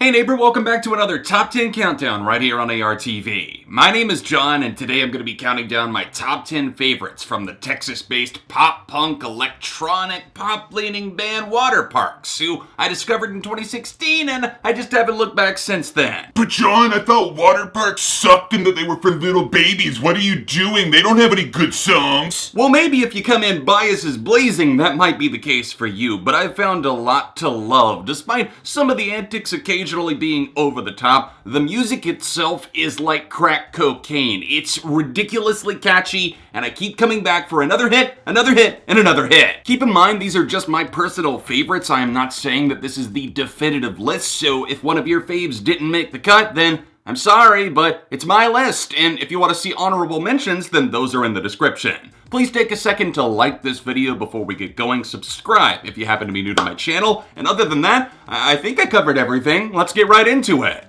Hey neighbor, welcome back to another Top 10 Countdown right here on ARTV. My name is John, and today I'm going to be counting down my top 10 favorites from the Texas-based pop-punk electronic pop-leaning band Waterparks, who I discovered in 2016, and I just haven't looked back since then. But John, I thought Waterparks sucked and that they were for little babies. What are you doing? They don't have any good songs. Well, maybe if you come in biases blazing, that might be the case for you, but I've found a lot to love. Despite some of the antics occasionally being over the top, the music itself is like crack cocaine. It's ridiculously catchy, and I keep coming back for another hit, and another hit. Keep in mind, these are just my personal favorites. I am not saying that this is the definitive list, so if one of your faves didn't make the cut, then I'm sorry, but it's my list, and if you want to see honorable mentions, then those are in the description. Please take a second to like this video before we get going, subscribe if you happen to be new to my channel, and other than that, I think I covered everything. Let's get right into it.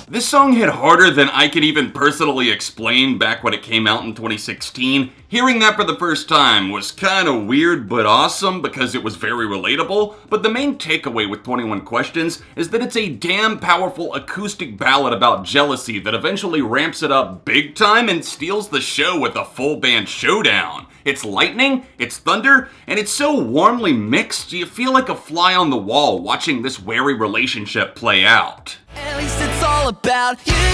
This song hit harder than I could even personally explain back when it came out in 2016. Hearing that for the first time was kinda weird but awesome because it was very relatable, but the main takeaway with 21 Questions is that it's a damn powerful acoustic ballad about jealousy that eventually ramps it up big time and steals the show with a full band showdown. It's lightning, it's thunder, and it's so warmly mixed, you feel like a fly on the wall watching this wary relationship play out. At least it's all about you. I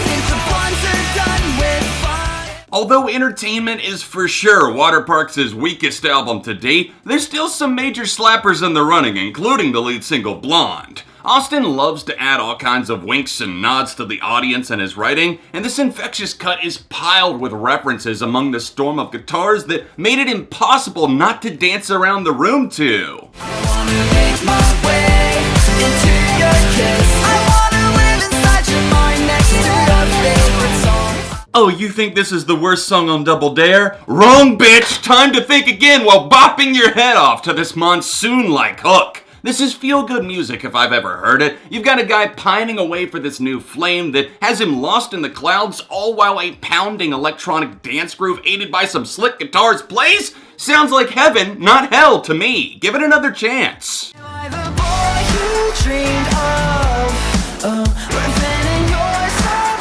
think the blondes are done with fun. Although Entertainment is for sure Waterparks' weakest album to date, there's still some major slappers in the running, including the lead single Blonde. Awsten loves to add all kinds of winks and nods to the audience in his writing, and this infectious cut is piled with references among the storm of guitars that made it impossible not to dance around the room to. I wanna make my way into your kiss. I wanna live inside your mind next to your favorite song. Oh, you think this is the worst song on Double Dare? Wrong, bitch! Time to think again while bopping your head off to this monsoon-like hook. This is feel-good music if I've ever heard it. You've got a guy pining away for this new flame that has him lost in the clouds, all while a pounding electronic dance groove aided by some slick guitars plays? Sounds like heaven, not hell to me. Give it another chance. Am I the boy you dreamed of? Living in your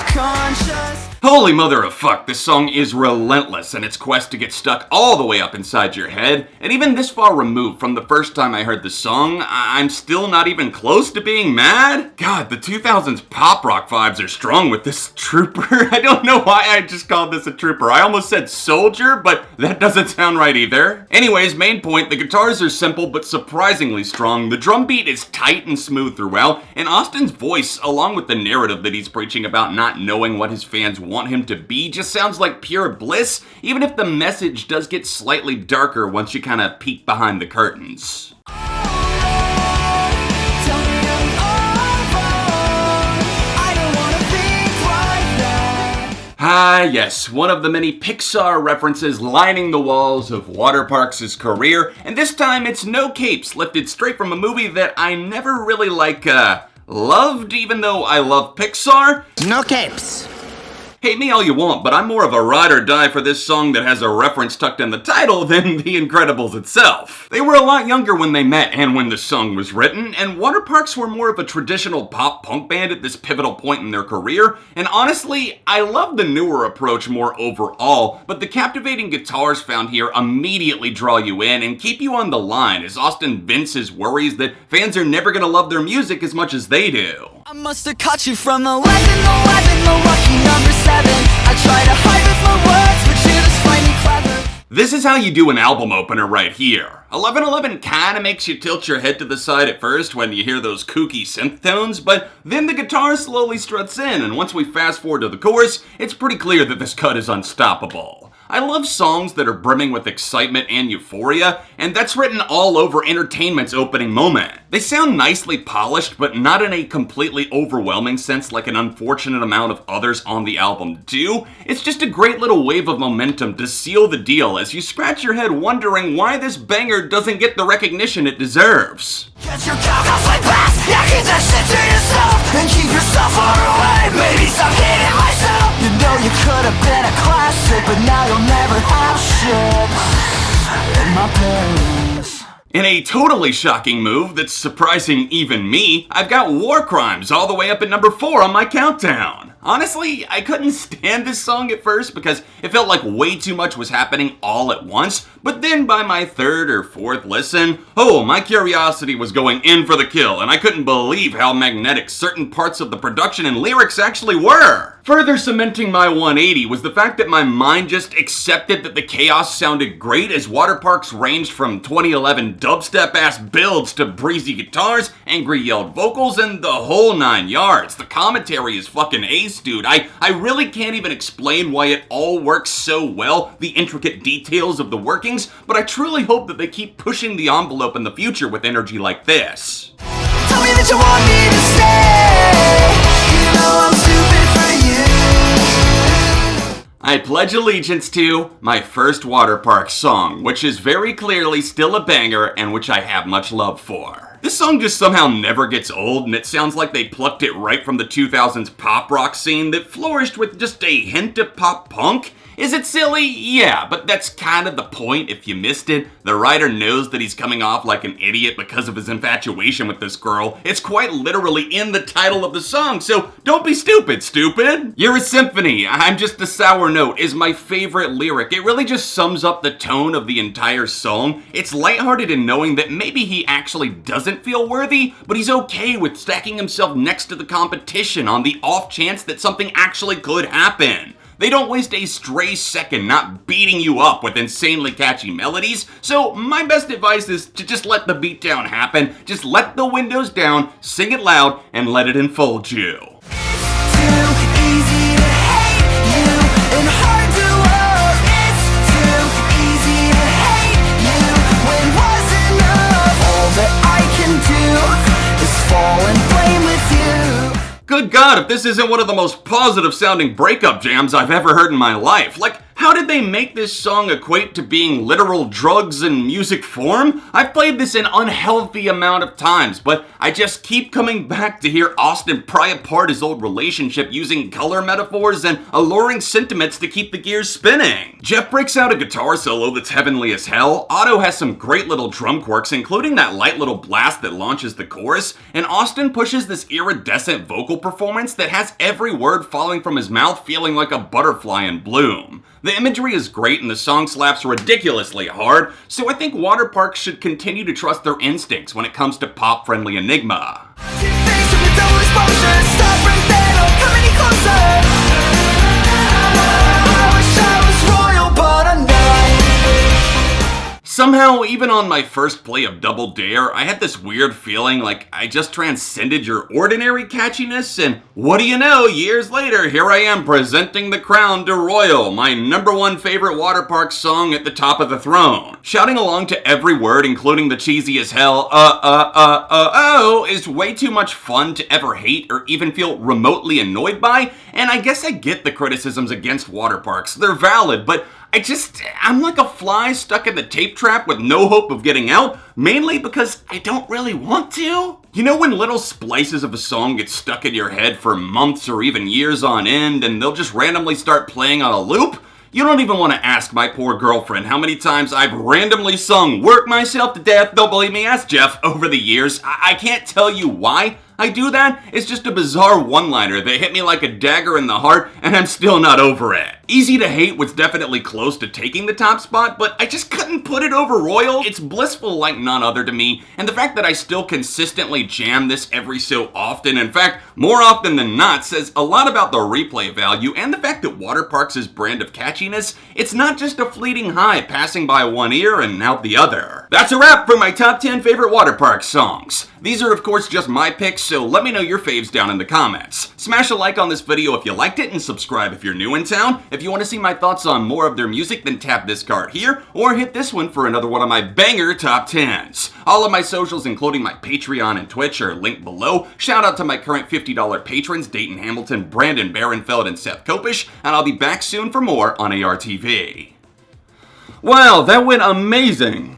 subconscious. Holy mother of fuck, this song is relentless in its quest to get stuck all the way up inside your head, and even this far removed from the first time I heard the song, I'm still not even close to being mad? God, the 2000s pop rock vibes are strong with this trooper. I don't know why I just called this a trooper. I almost said soldier, but that doesn't sound right either. Anyways, main point, the guitars are simple but surprisingly strong, the drum beat is tight and smooth throughout, and Austin's voice, along with the narrative that he's preaching about not knowing what his fans want him to be, just sounds like pure bliss, even if the message does get slightly darker once you kind of peek behind the curtains. Ah yes, one of the many Pixar references lining the walls of Waterparks' career, and this time it's no capes, lifted straight from a movie that I never really loved, even though I love Pixar. No capes. Hate me all you want, but I'm more of a ride or die for this song that has a reference tucked in the title than The Incredibles itself. They were a lot younger when they met and when the song was written, and Waterparks were more of a traditional pop-punk band at this pivotal point in their career, and honestly, I love the newer approach more overall, but the captivating guitars found here immediately draw you in and keep you on the line as Austin vents his worries that fans are never gonna love their music as much as they do. I must have caught you from the lucky number 7. I try to hide with my words, but you just find me clever. This is how you do an album opener right here. 1111 kinda makes you tilt your head to the side at first when you hear those kooky synth tones, but then the guitar slowly struts in, and once we fast forward to the chorus, it's pretty clear that this cut is unstoppable. I love songs that are brimming with excitement and euphoria, and that's written all over Entertainment's opening moment. They sound nicely polished, but not in a completely overwhelming sense like an unfortunate amount of others on the album do. It's just a great little wave of momentum to seal the deal as you scratch your head wondering why this banger doesn't get the recognition it deserves. Get your cock like glass, yeah, keep that shit to yourself, and keep yourself far away, maybe stop hating myself. You know you could have been a classic. shit, but now you'll never have shit in my place. In a totally shocking move that's surprising even me, I've got War Crimes all the way up at number 4 on my countdown. Honestly, I couldn't stand this song at first because it felt like way too much was happening all at once, but then by my third or fourth listen, my curiosity was going in for the kill, and I couldn't believe how magnetic certain parts of the production and lyrics actually were. Further cementing my 180 was the fact that my mind just accepted that the chaos sounded great as Waterparks ranged from 2011 dubstep-ass builds to breezy guitars, angry yelled vocals, and the whole 9 yards. The commentary is fucking ace, dude. I really can't even explain why it all works so well, the intricate details of the workings, but I truly hope that they keep pushing the envelope in the future with energy like this. Tell me that you want me to stay. You know I'm stupid for you. I pledge allegiance to my first Waterparks song, which is very clearly still a banger and which I have much love for. This song just somehow never gets old, and it sounds like they plucked it right from the 2000s pop rock scene that flourished with just a hint of pop punk. Is it silly? Yeah, but that's kind of the point if you missed it. The writer knows that he's coming off like an idiot because of his infatuation with this girl. It's quite literally in the title of the song, so don't be stupid, stupid! You're a symphony, I'm just a sour note is my favorite lyric. It really just sums up the tone of the entire song. It's lighthearted in knowing that maybe he actually doesn't feel worthy, but he's okay with stacking himself next to the competition on the off chance that something actually could happen. They don't waste a stray second not beating you up with insanely catchy melodies, so my best advice is to just let the beatdown happen, just let the windows down, sing it loud, and let it enfold you. It's too easy to hate you and hard to love. It's too easy to hate you when was enough. All that I can do is fall and blame with you. Good God, if this isn't one of the most positive sounding breakup jams I've ever heard in my life. Like, how did they make this song equate to being literal drugs in music form? I've played this an unhealthy amount of times, but I just keep coming back to hear Awsten pry apart his old relationship using color metaphors and alluring sentiments to keep the gears spinning. Geoff breaks out a guitar solo that's heavenly as hell, Otto has some great little drum quirks, including that light little blast that launches the chorus, and Awsten pushes this iridescent vocal performance that has every word falling from his mouth feeling like a butterfly in bloom. The imagery is great and the song slaps ridiculously hard, so I think Waterparks should continue to trust their instincts when it comes to pop-friendly enigma. Stop right there, don't come any closer. I wish I was royal, but I'm not. Somehow, even on my first play of Double Dare, I had this weird feeling like I just transcended your ordinary catchiness, and what do you know, years later, here I am presenting the crown to Royal, my #1 favorite Waterparks song at the top of the throne. Shouting along to every word, including the cheesy as hell, is way too much fun to ever hate or even feel remotely annoyed by, and I guess I get the criticisms against Waterparks. They're valid, but I'm like a fly stuck in the tape trap with no hope of getting out, mainly because I don't really want to. You know when little splices of a song get stuck in your head for months or even years on end and they'll just randomly start playing on a loop? You don't even want to ask my poor girlfriend how many times I've randomly sung Work Myself to Death, Don't Believe Me, Ask Geoff over the years. I can't tell you why I do that. It's just a bizarre one-liner that hit me like a dagger in the heart, and I'm still not over it. Easy to Hate was definitely close to taking the top spot, but I just couldn't put it over Royal. It's blissful like none other to me, and the fact that I still consistently jam this every so often, in fact, more often than not, says a lot about the replay value and the fact that Waterparks' brand of catchiness, it's not just a fleeting high passing by one ear and out the other. That's a wrap for my top 10 favorite Waterparks songs. These are of course just my picks, so let me know your faves down in the comments. Smash a like on this video if you liked it and subscribe if you're new in town. If you want to see my thoughts on more of their music, then tap this card here or hit this one for another one of my banger top 10s. All of my socials, including my Patreon and Twitch, are linked below. Shout out to my current $50 patrons, Dayton Hamilton, Brandon Barenfeld, and Seth Koppisch, and I'll be back soon for more on ARTV. Wow, that went amazing!